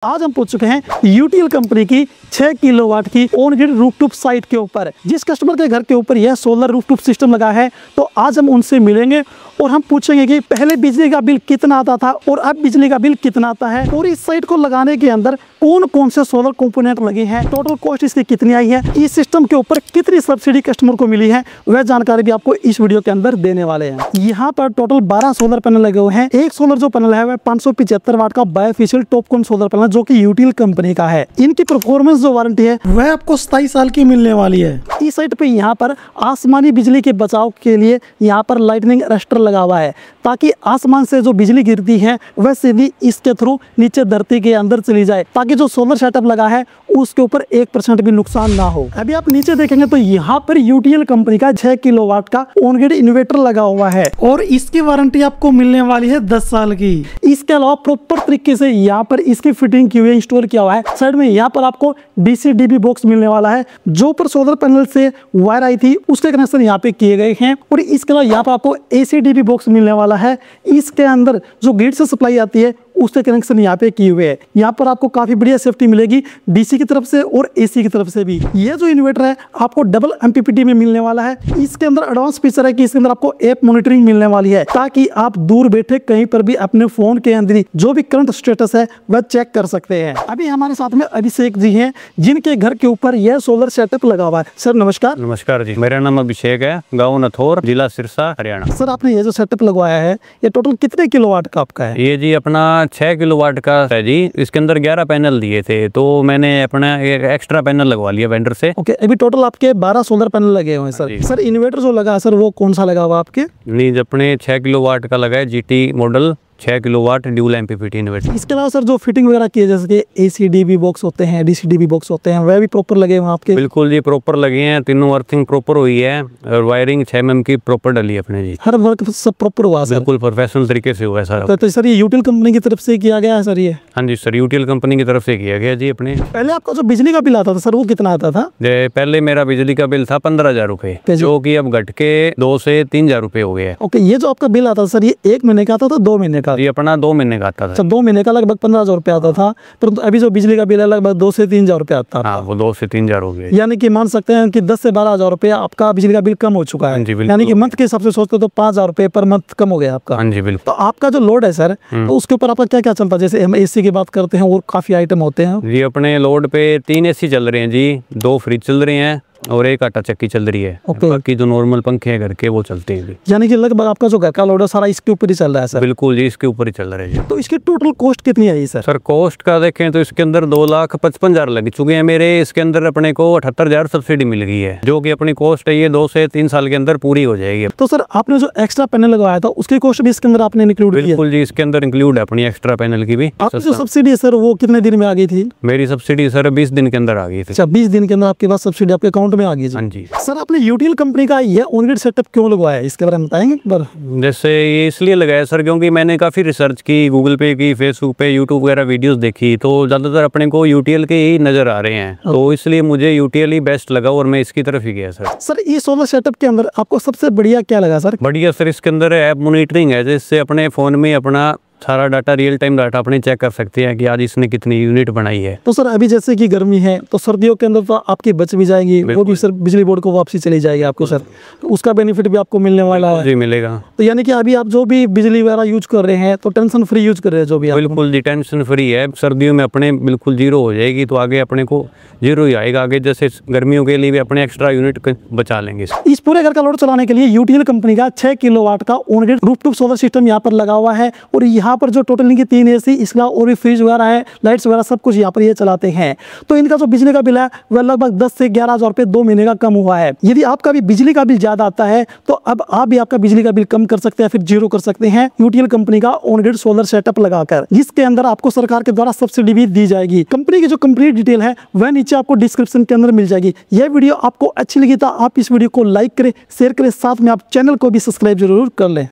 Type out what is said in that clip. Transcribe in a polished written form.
आज हम पहुंच चुके हैं यूटीएल कंपनी की 6 किलोवाट की ऑन ग्रिड रूफटॉप साइट के ऊपर। जिस कस्टमर के घर के ऊपर यह सोलर रूफटॉप सिस्टम लगा है, तो आज हम उनसे मिलेंगे और हम पूछेंगे कि पहले बिजली का बिल कितना आता था और अब बिजली का बिल कितना आता है, और इस साइट को लगाने के अंदर कौन कौन से सोलर कंपोनेंट लगे हैं, टोटल कॉस्ट इसकी कितनी आई है, इस सिस्टम के ऊपर कितनी सब्सिडी कस्टमर को मिली है, वह जानकारी भी आपको इस वीडियो के अंदर देने वाले हैं। यहाँ पर टोटल 12 सोलर पैनल लगे हुए हैं। एक सोलर जो पैनल है वह 575 वाट का बायोफिशियल टॉपकॉन सोलर पैनल जो कि यूटीएल कंपनी का है। इनकी परफॉर्मेंस जो वारंटी है वह आपको 27 साल की मिलने वाली है। इस साइट पे यहाँ पर आसमानी बिजली के बचाव के लिए यहाँ पर लाइटनिंग अरेस्टर लगा हुआ है, ताकि आसमान से जो बिजली गिरती है वह सीधी इसके थ्रू नीचे धरती के अंदर चली जाए, ताकि जो सोलर सेटअप लगा है उसके ऊपर 1% भी नुकसान ना हो। अभी आप नीचे देखेंगे तो यहाँ पर यूटीएल कंपनी का 6 किलोवाट का ऑन ग्रिड इन्वर्टर लगा हुआ है और इसकी वारंटी आपको मिलने वाली है 10 साल की। इसके अलावा प्रॉपर तरीके से यहाँ पर इसकी फिटिंग की हुई इंस्टॉल किया हुआ है। साइड में यहाँ पर आपको डीसी डीबी बॉक्स मिलने वाला है, जो पर सोलर पैनल से वायर आई थी उसके कनेक्शन यहाँ पे किए गए हैं, और इसके अलावा यहाँ पर आपको एसी डीबी बॉक्स मिलने वाला है। इसके अंदर जो ग्रिड से सप्लाई आती है उसके कनेक्शन यहाँ पे किए हुए हैं। यहाँ पर आपको काफी बढ़िया सेफ्टी मिलेगी डीसी की तरफ से और एसी की तरफ से भी। ये जो इन्वर्टर है आपको डबल एमपीपीटी में मिलने वाला है। इसके अंदर एडवांस फीचर है कि इसके अंदर आपको ऐप मॉनिटरिंग मिलने वाली है, ताकि आप दूर बैठे कहीं पर भी अपने फोन के अंदर ही जो भी करंट स्टेटस है वह चेक कर सकते हैं। अभी हमारे साथ में अभिषेक जी हैं, जिनके घर के ऊपर यह सोलर सेटअप लगा हुआ है। सर नमस्कार। नमस्कार जी, मेरा नाम अभिषेक है, गाँव नथौर, जिला सिरसा, हरियाणा। सर आपने ये जो सेटअप लगवाया है ये टोटल कितने किलोवाट का आपका है? ये जी अपना 6 किलोवाट का है जी। इसके अंदर 11 पैनल दिए थे, तो मैंने अपना एक एक्स्ट्रा पैनल लगवा लिया वेंडर से। ओके, अभी टोटल आपके 12 सोलर पैनल लगे हुए हैं सर। सर इन्वर्टर जो लगा है सर वो कौन सा लगा हुआ आपके? नहीं, अपने 6 किलोवाट का लगा है, GT model 6 kilowatt dual MPPT inverter. इसके अलावा सर जो फिटिंग वगैरह की है, जैसे कि एसी डीबी बॉक्स होते हैं, डीसी डीबी बॉक्स होते हैं, वह भी प्रॉपर लगे हुए हैं आपके? बिल्कुल जी, प्रॉपर लगे हैं। तीनों अर्थिंग प्रॉपर हुई है और वायरिंग 6 mm की प्रॉपर डली है अपने जी। हर वर्क सब प्रॉपर हुआ सर? बिल्कुल प्रोफेशनल तरीके से हुआ है सर। तो सर ये यूटीएल कंपनी की तरफ से किया गया है सर ये? हाँ जी सर, यूटीएल कंपनी की तरफ से किया गया जी। अपने पहले आपका जो बिजली का बिल आता था सर वो कितना आता था? पहले मेरा बिजली का बिल था 15,000 रुपए, जो कि अब घट के 2 से 3,000 रुपए हो गया है। ओके, ये जो आपका बिल आता था सर ये 1 महीने का आता था 2 महीने का? ये अपना 2 महीने का आता था। सर 2 महीने का लगभग 15,000 रुपए आता था, परंतु अभी जो बिजली का बिल है लगभग 2 से 3,000 रुपए आता था। वो 2 से 3,000 हो गए। यानी कि मान सकते हैं कि 10 से 12,000 रुपए आपका बिजली का बिल कम हो चुका है। यानी कि मंथ के हिसाब से सोचते तो 5,000 रुपए पर मंथ कम हो गया आपका। हाँ जी बिल्कुल। तो आपका जो लोड है सर, तो उसके ऊपर आपका क्या क्या चलता है? जैसे हम एसी की बात करते हैं और काफी आइटम होते हैं जी। अपने लोड पे 3 एसी चल रहे हैं जी, 2 फ्रिज चल रहे हैं और 1 आटा चक्की चल रही है। बाकी जो नॉर्मल पंखे हैं घर के वो चलते हैं। यानी कि लगभग आपका जो घर का लोड है सारा इसके ऊपर ही चल रहा है सर? बिल्कुल जी, इसके ऊपर ही चल रहा है जी। तो इसकी टोटल कॉस्ट कितनी आई सर? सर कॉस्ट का देखें तो इसके अंदर 2,55,000 लग चुके हैं मेरे। इसके अंदर अपने को 78,000 सब्सिडी मिल गई है, जो कि अपनी कॉस्ट है ये 2 से 3 साल के अंदर पूरी हो जाएगी। तो सर आपने जो एक्स्ट्रा पैनल लगवाया था उसकी कॉस्ट भी इसके अंदर आपने इंक्लूड की? बिल्कुल जी, इसके अंदर इंक्लूड है अपनी एक्स्ट्रा पैनल की भी। आपकी जो सब्सिडी है सर वो कितने दिन में आ गई थी? मेरी सब्सिडी सर 20 दिन के अंदर आ गई थी। 20 दिन के अंदर आपके पास सब्सिडी आपके अकाउंट में आ गई? हाँ जी। सर आपने यूटीएल कंपनी का ये ऑन ग्रिड सेटअप क्यों लगवाया है, इसके बारे में बताएंगे एक बार? जैसे ये इसलिए लगाया सर क्योंकि मैंने काफ़ी रिसर्च की, गूगल पे की, फेसबुक पे, यूट्यूब वगैरह वीडियोस देखी, तो ज़्यादातर अपने को यूटीएल के ही नज़र आ रहे हैं, तो इसलिए मुझे यूटीएल ही बेस्ट लगा और मैं इसकी तरफ ही गया सर। सर ये सोलर सेटअप के अंदर आपको सबसे बढ़िया क्या लगा सर? बढ़िया सर इसके अंदर ऐप मॉनिटरिंग है, जिससे अपने फ़ोन में अपना सारा डाटा, रियल टाइम डाटा अपने चेक कर सकते हैं कि आज इसने कितनी यूनिट बनाई है। तो सर अभी जैसे कि गर्मी है तो सर्दियों के अंदर तो आपकी बच भी जाएगी, वो भी सर बिजली बोर्ड को वापसी चली जाएगी आपको सर, तो उसका बेनिफिट भी आपको मिलने वाला है? जी मिलेगा। तो यानी कि अभी आप जो भी बिजली वगैरह यूज कर रहे हैं तो टेंशन फ्री यूज कर रहे हैं जो भी? बिल्कुल जी, टेंशन फ्री है। सर्दियों में अपने बिल्कुल जीरो हो जाएगी, तो आगे अपने को जीरो ही आएगा। आगे जैसे गर्मियों के लिए भी अपने एक्स्ट्रा यूनिट बचा लेंगे। इस पूरे घर का लोड चलाने के लिए यूटीएल कंपनी का 6 किलोवाट का on grid rooftop solar system यहाँ पर लगा हुआ है, और यहाँ पर जो टोटल इनकी 3 एसी, इसका और भी फ्रिज वगैरह है, लाइट्स वगैरह सब कुछ यहाँ पर ये चलाते हैं। तो इनका जो बिजली का बिल है वह लगभग 10 से 11,000 रुपए 2 महीने का कम हुआ है। यदि आपका भी बिजली का बिल ज्यादा आता है तो अब आप भी आपका बिजली का बिल कम कर सकते हैं, फिर जीरो कर सकते हैं यूटीएल कंपनी का ऑन ग्रिड सोलर सेटअप लगाकर, जिसके अंदर आपको सरकार के द्वारा सब्सिडी भी दी जाएगी। कंपनी की जो कंप्लीट डिटेल है वह नीचे आपको डिस्क्रिप्शन के अंदर मिल जाएगी। यह वीडियो आपको अच्छी लगी तो आप इस वीडियो को लाइक करें, शेयर करें, साथ में आप चैनल को भी सब्सक्राइब जरूर कर लें।